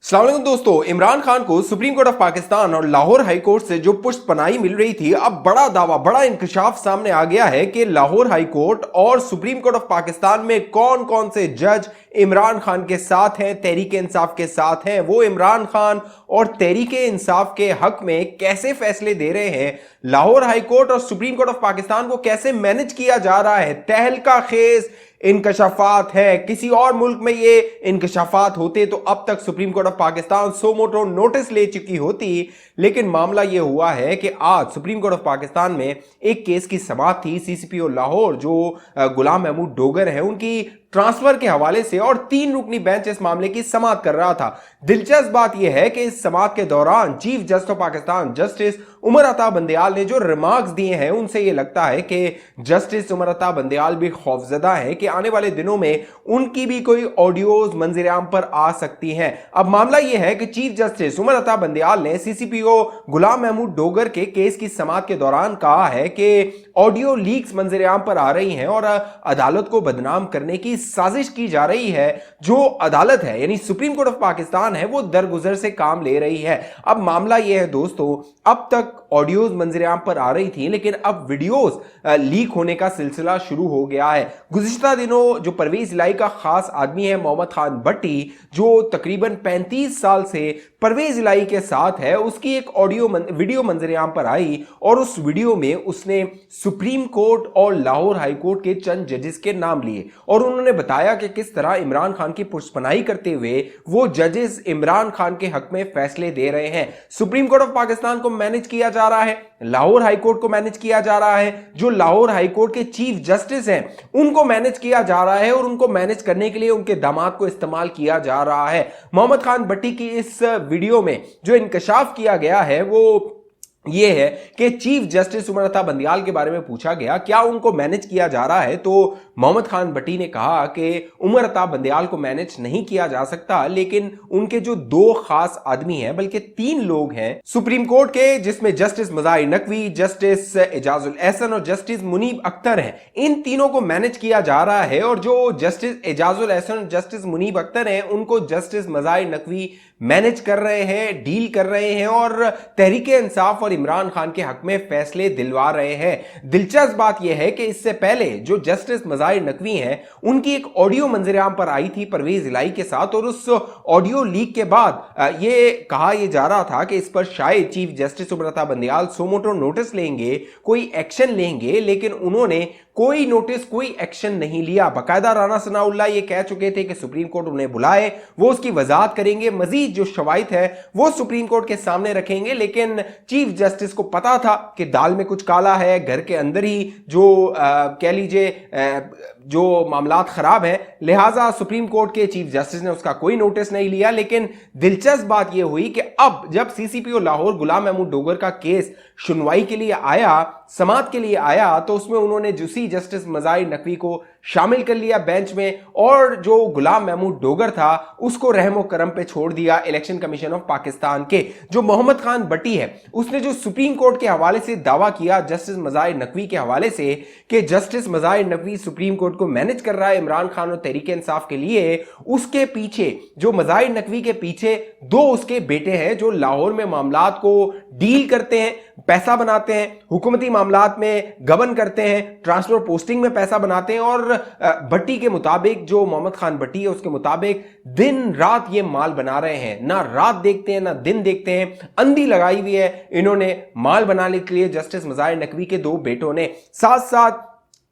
अस्सलाम वालेकुम दोस्तों, इमरान खान को सुप्रीम कोर्ट ऑफ पाकिस्तान और लाहौर हाई कोर्ट से जो पुष्टपनाही मिल रही थी, अब बड़ा दावा, बड़ा इंकशाफ सामने आ गया है कि लाहौर हाई कोर्ट और सुप्रीम कोर्ट ऑफ पाकिस्तान में कौन कौन से जज इमरान खान के साथ हैं, तहरीक इंसाफ के साथ हैं। वो इमरान खान और तहरीक इंसाफ के हक में कैसे फैसले दे रहे हैं, लाहौर हाई कोर्ट और सुप्रीम कोर्ट ऑफ पाकिस्तान को कैसे मैनेज किया जा रहा है। तहलका खेज इंकशाफात है। किसी और मुल्क में ये इंकशाफात होते तो अब तक supreme court of Pakistan suo motu notice ले चुकी होती, लेकिन मामला ये हुआ है कि आज सुप्रीम कोर्ट ऑफ पाकिस्तान में एक केस की समाअत थी। सीसीपीओ लाहौर जो गुलाम महमूद डोगर है, उनकी ट्रांसफर के हवाले से, और 3 रुकनी बेंच इस मामले की समाअत कर रहा था। दिलचस्प बात यह है कि इस समाअत के दौरान chief justice of Pakistan justice Umar Ata Bandial ने जो रिमार्क्स दिए हैं, उनसे यह लगता है कि जस्टिस उमर अता बंदयाल भी खौफजदा है कि आने वाले दिनों में उनकी भी कोई ऑडियोज मंजर-ए-आम पर आ सकती हैं। अब मामला यह है कि चीफ जस्टिस उमर अता बंदयाल ने सीसीपीओ गुलाम महमूद डोगर के केस की समाअत के दौरान कहा है कि ऑडियो लीक्स मंजर-ए-आम पर आ रही हैं और अदालत को बदनाम करने की साजिश की जा रही है। जो अदालत है यानी सुप्रीम कोर्ट ऑफ पाकिस्तान है, वो दरगुजर से काम ले रही है। अब मामला यह है दोस्तों, अब तक ऑडियोज मंजर-ए-आम पर आ रही थी, लेकिन अब वीडियोस लीक होने का सिलसिला शुरू हो गया है। गुज़िश्ता दिनों जो परवेज इलाही का खास आदमी है मोहम्मद खान भट्टी, जो तकरीबन 35 साल से परवेज इलाही के साथ है, उसकी एक वीडियो मंजर-ए-आम पर आई और उस वीडियो में उसने सुप्रीम कोर्ट और लाहौर हाई कोर्ट के चंद जजेस के नाम लिए और उन्होंने बताया कि किस तरह इमरान खान की पुष्टपनाही करते हुए वो जजेस इमरान खान के हक में फैसले दे रहे हैं। सुप्रीम कोर्ट ऑफ पाकिस्तान को मैनेज किया जा रहा है, लाहौर हाई कोर्ट को मैनेज किया जा रहा है, जो लाहौर हाई कोर्ट के चीफ जस्टिस हैं उनको मैनेज किया जा रहा है और उनको मैनेज करने के लिए उनके दामाद को इस्तेमाल किया जा रहा है। मोहम्मद खान भट्टी की इस वीडियो में जो इंकशाफ किया गया है वो ये है कि चीफ जस्टिस उमर अता बंदयाल के बारे में पूछा गया क्या उनको मैनेज किया जा रहा है, तो मोहम्मद खान भट्टी ने कहा कि उमर अता बंदयाल को मैनेज नहीं किया जा सकता, लेकिन उनके जो 2 खास आदमी हैं, बल्कि 3 लोग हैं सुप्रीम कोर्ट के, जिसमें जस्टिस मज़ाहिर नकवी, जस्टिस एजाजुल एहसन और जस्टिस मुनीब अख्तर हैं, इन तीनों को मैनेज किया जा रहा है। और जो जस्टिस एजाजुल एहसन और जस्टिस मुनीब अख्तर हैं, उनको जस्टिस मज़ाहिर नकवी मैनेज कर रहे हैं, डील कर रहे हैं और तहरीक इंसाफ और इमरान खान के हक में फैसले दिलवा रहे हैं। दिलचस्प बात यह है कि इससे पहले जो जस्टिस मज़ाहिर नकवी हैं, उनकी एक ऑडियो मंजर-ए-आम पर आई थी परवेज इलाही के साथ, और उस ऑडियो लीक के बाद ये कहा यह जा रहा था कि इस पर शायद chief justice Umar Ata Bandial suo motu notice लेंगे, कोई एक्शन लेंगे, लेकिन उन्होंने कोई नोटिस, कोई एक्शन नहीं लिया। बाकायदा राना सनाउल्लाह ये कह चुके थे कि सुप्रीम कोर्ट उन्हें बुलाए, वो उसकी वजाहत करेंगे, मजीद जो शवाहिद है वो सुप्रीम कोर्ट के सामने रखेंगे। लेकिन चीफ जस्टिस को पता था कि दाल में कुछ काला है, घर के अंदर ही जो कह लीजिए जो मामलात खराब है, लिहाजा सुप्रीम कोर्ट के चीफ जस्टिस ने उसका कोई नोटिस नहीं लिया। लेकिन दिलचस्प बात यह हुई कि अब जब सीसीपीओ लाहौर गुलाम महमूद डोगर का केस सुनवाई के लिए आया, समाअत के लिए आया, तो उसमें उन्होंने जूसी जस्टिस मज़ाहिर नकवी को शामिल कर लिया बेंच में, और जो गुलाम महमूद डोगर था उसको रहमो करम पे छोड़ दिया इलेक्शन कमीशन ऑफ पाकिस्तान के। जो मोहम्मद खान भट्टी है, उसने जो सुप्रीम कोर्ट के हवाले से दावा किया जस्टिस मज़ाहिर नकवी के हवाले से कि justice Mazahir Naqvi supreme court को मैनेज कर रहा है इमरान खान और तहरीक इंसाफ के लिए, उसके पीछे, जो मज़ाहिर नकवी के पीछे 2 उसके बेटे हैं जो लाहौर में मामलात को डील करते हैं, पैसा बनाते हैं, हुकूमती मामलात में गबन करते हैं, ट्रांसफर पोस्टिंग में पैसा बनाते हैं। और भट्टी के मुताबिक, जो मोहम्मद खान भट्टी है उसके मुताबिक, दिन रात ये माल बना रहे हैं, ना रात देखते हैं ना दिन देखते हैं, अंधी लगाई हुई है इन्होंने माल बनाने के लिए जस्टिस मज़ाहिर नकवी के 2 बेटों ने। साथ साथ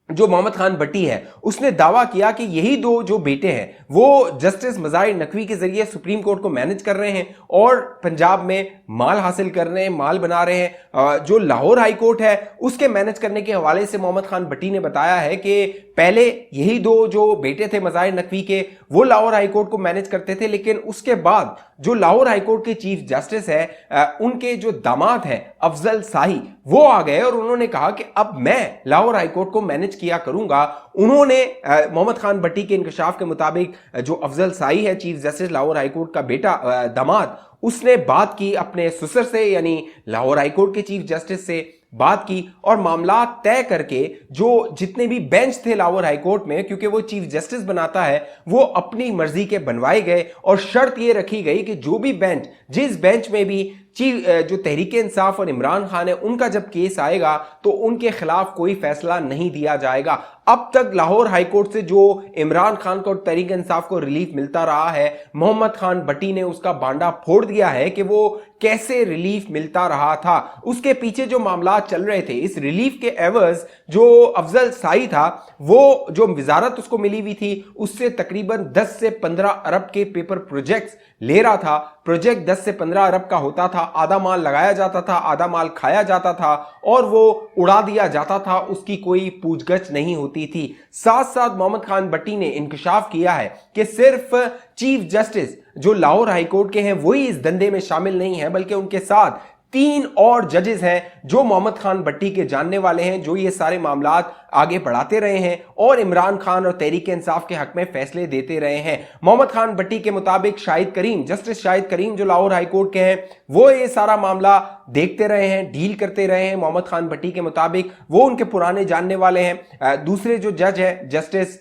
जो मोहम्मद खान भट्टी है उसने दावा किया कि यही 2 जो बेटे हैं वो जस्टिस मज़ाहिर नकवी के जरिए सुप्रीम कोर्ट को मैनेज कर रहे हैं और पंजाब में माल हासिल कर रहे हैं, माल बना रहे हैं। जो लाहौर हाई कोर्ट है उसके मैनेज करने के हवाले से मोहम्मद खान भट्टी ने बताया है कि पहले यही 2 जो बेटे थे मज़ाहिर नकवी के, वो लाहौर हाई कोर्ट को मैनेज करते थे, लेकिन उसके बाद जो लाहौर हाई कोर्ट के चीफ जस्टिस है, उनके जो दामाद हैं अफजल शाही, वो आ गए और उन्होंने कहा कि अब मैं लाहौर हाई कोर्ट को मैनेज किया करूंगा। उन्होंने मोहम्मद खान भट्टी के इंकशाफ के मुताबिक जो अफजल शाही है chief justice Lahore high court का बेटा, दामाद, उसने बात की अपने ससुर से यानी लाहौर हाई कोर्ट के चीफ जस्टिस से, बात की और मामला तय करके जो जितने भी बेंच थे लाहौर हाईकोर्ट में, क्योंकि वो चीफ जस्टिस बनाता है, वो अपनी मर्जी के बनवाए गए और शर्त ये रखी गई कि जो भी बेंच, जिस बेंच में भी जो तहरीके इंसाफ और इमरान खान है उनका जब केस आएगा तो उनके खिलाफ कोई फैसला नहीं दिया जाएगा। अब तक लाहौर हाईकोर्ट से जो इमरान खान को और तहरीक इंसाफ को रिलीफ मिलता रहा है, मोहम्मद खान भट्टी ने उसका बांडा फोड़ दिया है कि वो कैसे रिलीफ मिलता रहा था। उसके पीछे जो मामला चल रहे थे, इस रिलीफ के एवज जो अफजल साई था, वो जो वजारत उसको मिली हुई थी उससे तकरीबन 10 से 15 अरब के पेपर प्रोजेक्ट्स ले रहा था। प्रोजेक्ट 10 से 15 अरब का होता था, आधा माल लगाया जाता था, आधा माल खाया जाता था और वो उड़ा दिया जाता था, उसकी कोई पूछगछ नहीं होती थी। साथ साथ मोहम्मद खान भट्टी ने इंकशाफ किया है कि सिर्फ चीफ जस्टिस जो लाहौर हाईकोर्ट के हैं वही इस धंधे में शामिल नहीं है, बल्कि उनके साथ 3 और जजेस हैं जो मोहम्मद खान भट्टी के जानने वाले हैं, जो ये सारे मामलात आगे बढ़ाते रहे हैं और इमरान खान और तहरीक इंसाफ के हक में फैसले देते रहे हैं। मोहम्मद खान भट्टी के मुताबिक शाहिद करीम, जस्टिस शाहिद करीम जो लाहौर हाईकोर्ट के हैं, वो ये सारा मामला देखते रहे हैं, डील करते रहे हैं। मोहम्मद खान भट्टी के मुताबिक वो उनके पुराने जानने वाले हैं। दूसरे जो जज हैं जस्टिस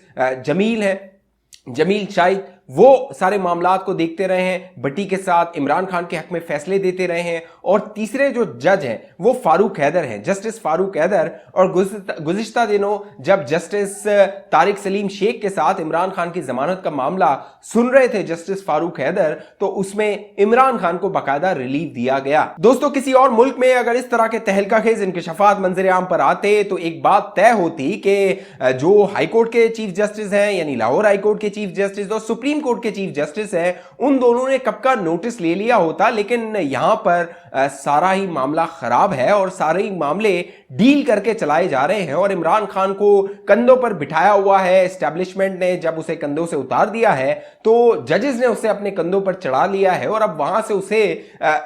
जमील शाहिद, वो सारे मामलात को देखते रहे हैं, भट्टी के साथ इमरान खान के हक में फैसले देते रहे हैं। और तीसरे जो जज हैं वो फारूक हैदर हैं, जस्टिस फारूक हैदर। और गुज़िश्ता दिनों जब जस्टिस तारिक सलीम शेख के साथ इमरान खान की जमानत का मामला सुन रहे थे जस्टिस फारूक हैदर, तो उसमें इमरान खान को बाकायदा रिलीफ दिया गया। दोस्तों, किसी और मुल्क में अगर इस तरह के तहलका खेज इंकशाफात मंजर आम पर आते तो एक बात तय होती कि जो हाईकोर्ट के चीफ जस्टिस हैं, यानी लाहौर हाईकोर्ट के चीफ जस्टिस और सुप्रीम कोर्ट के चीफ जस्टिस हैं, उन दोनों ने कब का नोटिस ले लिया होता। लेकिन यहां पर सारा ही मामला खराब है और सारे ही मामले डील करके चलाए जा रहे हैं और इमरान खान को कंधों पर बिठाया हुआ है। एस्टेब्लिशमेंट ने जब उसे कंधों से उतार दिया है तो जजेस ने उसे अपने कंधों पर चढ़ा लिया है और अब वहां से उसे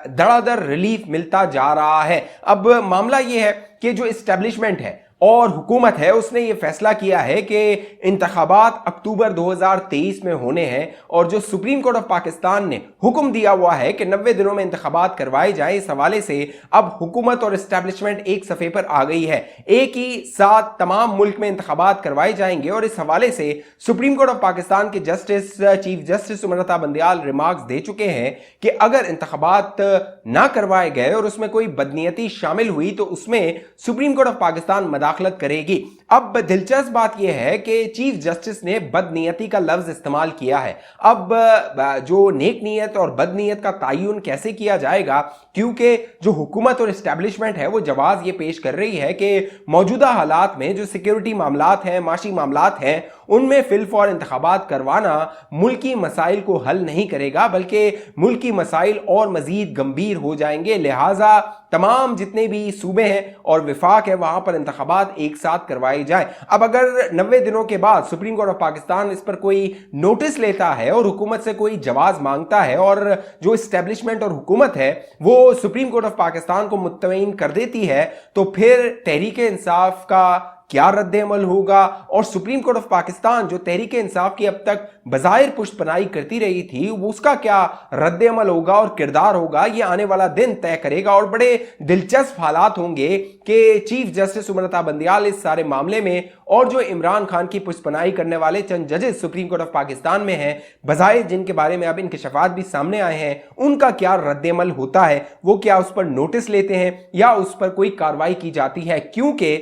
धड़ाधड़ रिलीफ मिलता जा रहा है। अब मामला यह है कि जो एस्टेब्लिशमेंट है और हुकूमत है, उसने ये फैसला किया है कि इंतखाबात अक्टूबर 2023 में होने हैं और जो सुप्रीम कोर्ट ऑफ पाकिस्तान ने हुक्म दिया हुआ है कि 90 दिनों में इंतखाबात करवाए जाए, इस हवाले से अब हुकूमत और एस्टेब्लिशमेंट एक सफ़े पर आ गई है। एक ही साथ तमाम मुल्क में इंतखाबात करवाए जाएंगे और इस हवाले से सुप्रीम कोर्ट ऑफ पाकिस्तान के chief justice Umar Ata Bandial remarks दे चुके हैं कि अगर इंतखाबात ना करवाए गए और उसमें कोई बदनीयती शामिल हुई तो उसमें सुप्रीम कोर्ट ऑफ पाकिस्तान मदाखलत करेगी। अब दिलचस्प बात यह है कि चीफ जस्टिस ने बदनीयती का लफ्ज इस्तेमाल किया है। अब जो नेक नीयत और बदनीयत का तयन कैसे किया जाएगा, क्योंकि जो हुकूमत और एस्टेब्लिशमेंट है वो जवाब ये पेश कर रही है कि मौजूदा हालात में जो सिक्योरिटी मामलात हैं, माशी मामलात हैं, उनमें फिलफौर इंतखाबात करवाना मुल्की मसाइल को हल नहीं करेगा, बल्कि मुल्की मसाइल और मजीद गंभीर हो जाएंगे। लिहाजा तमाम जितने भी सूबे हैं और विफाक है वहां पर इंतखाबात एक साथ करवाए जाए। अब अगर 90 दिनों के बाद सुप्रीम कोर्ट ऑफ पाकिस्तान इस पर कोई नोटिस लेता है और हुकूमत से कोई जवाब मांगता है और जो एस्टेब्लिशमेंट और हुकूमत है वो सुप्रीम कोर्ट ऑफ पाकिस्तान को मुत्तमीन कर देती है, तो फिर तहरीक इंसाफ का क्या रद्द-ए-अमल होगा और सुप्रीम कोर्ट ऑफ पाकिस्तान जो तहरीक इंसाफ की अब तक बज़ाहिर पुष्टपनाही करती रही थी, उसका क्या रद्द-ए-अमल होगा और किरदार होगा, ये आने वाला दिन तय करेगा। और बड़े दिलचस्प हालात होंगे कि चीफ जस्टिस सुमरता बंदयाल इस सारे मामले में और जो इमरान खान की पुष्टपनाही करने वाले चंद जजेस सुप्रीम कोर्ट ऑफ पाकिस्तान में हैं, बज़ाहिर जिनके बारे में अब इंकशाफात भी सामने आए हैं, उनका क्या रद्द-ए-अमल होता है, वो क्या उस पर नोटिस लेते हैं या उस पर कोई कार्रवाई की जाती है। क्योंकि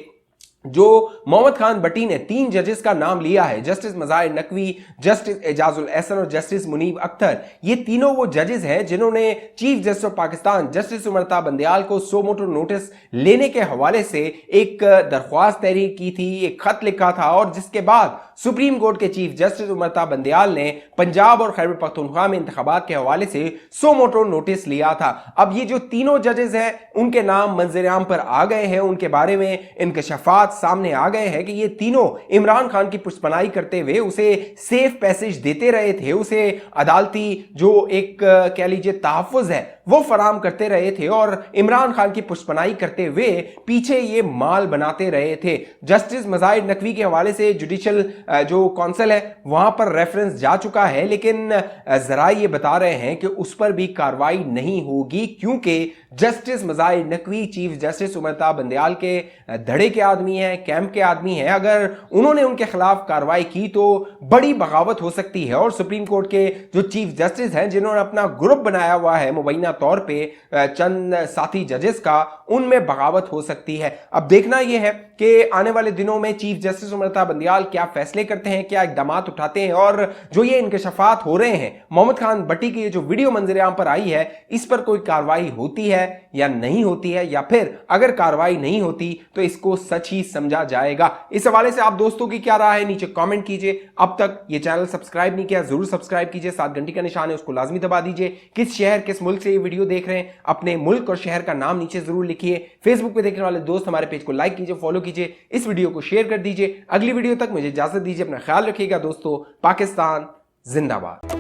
जो मोहम्मद खान भट्टी ने 3 जजेस का नाम लिया है, जस्टिस मज़ाहिर नकवी, जस्टिस एजाजुल एहसन और जस्टिस मुनीब अख्तर, ये तीनों वो जजेस हैं जिन्होंने chief justice of Pakistan justice Umar Ata Bandial को सो मोटो नोटिस लेने के हवाले से एक दरख्वास्त तहरीर की थी, एक खत लिखा था और जिसके बाद सुप्रीम कोर्ट के चीफ जस्टिस सुमरता बंदयाल ने पंजाब और खैबर पख्तूनख्वा में इंतखाबात के हवाले से सो मोटो नोटिस लिया था। अब ये जो तीनों जजेस हैं उनके नाम मंजर आम पर आ गए हैं, उनके बारे में इंकशाफात सामने आ गए हैं कि ये तीनों इमरान खान की पुष्पनाई करते हुए उसे सेफ पैसेज देते रहे थे, उसे अदालती जो एक कह लीजिए तहफ्फुज है वो फराम करते रहे थे और इमरान खान की पुष्पनाई करते हुए पीछे ये माल बनाते रहे थे। जस्टिस मज़ाहिर नकवी के हवाले से जुडिशल जो काउंसिल है वहां पर रेफरेंस जा चुका है, लेकिन जरा ये बता रहे हैं कि उस पर भी कार्रवाई नहीं होगी क्योंकि justice Mazahir Naqvi chief justice Umar Ata Bandial के धड़े के आदमी हैं, कैंप के आदमी हैं। अगर उन्होंने उनके खिलाफ कार्रवाई की तो बड़ी बगावत हो सकती है और सुप्रीम कोर्ट के जो चीफ जस्टिस हैं जिन्होंने अपना ग्रुप बनाया हुआ है मुबैना तौर पे चंद साथी जजेस का, उनमें बगावत हो सकती है। अब देखना यह है कि आने वाले दिनों में चीफ जस्टिस उमरता बंदयाल क्या फैसले करते हैं, क्या इकदाम उठाते हैं और जो ये इंकशाफात हो रहे हैं मोहम्मद खान भट्टी की जो वीडियो मंजर-ए-आम पर आई है इस पर कोई कार्रवाई होती है या नहीं होती है, या फिर अगर कार्रवाई नहीं होती तो इसको सच ही समझा जाएगा। इस हवाले से आप दोस्तों की क्या राय है नीचे कमेंट कीजिए। अब तक ये चैनल सब्सक्राइब नहीं किया जरूर सब्सक्राइब कीजिए, साथ घंटी का निशान है उसको लाजमी दबा दीजिए। किस शहर किस मुल्क से ये वीडियो देख रहे हैं अपने मुल्क और शहर का नाम नीचे जरूर लिखिए। फेसबुक पे देखने वाले दोस्त हमारे पेज को लाइक कीजिए, फॉलो कीजिए, इस वीडियो को शेयर कर दीजिए। अगली वीडियो तक मुझे इजाजत दीजिए, अपना ख्याल रखिएगा दोस्तों। पाकिस्तान जिंदाबाद।